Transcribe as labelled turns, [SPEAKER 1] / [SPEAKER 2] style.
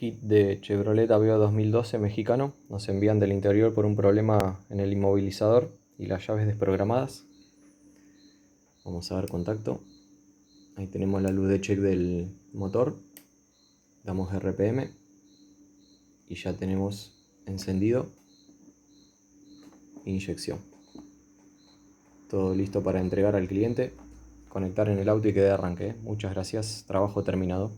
[SPEAKER 1] kit de Chevrolet Aveo 2012 mexicano. Nos envían del interior por un problema en el inmovilizador y las llaves desprogramadas. Vamos a dar contacto. Ahí tenemos la luz de check del motor. Damos RPM y ya tenemos encendido. Inyección. Todo listo para entregar al cliente, conectar en el auto y que dé arranque. Muchas gracias, trabajo terminado.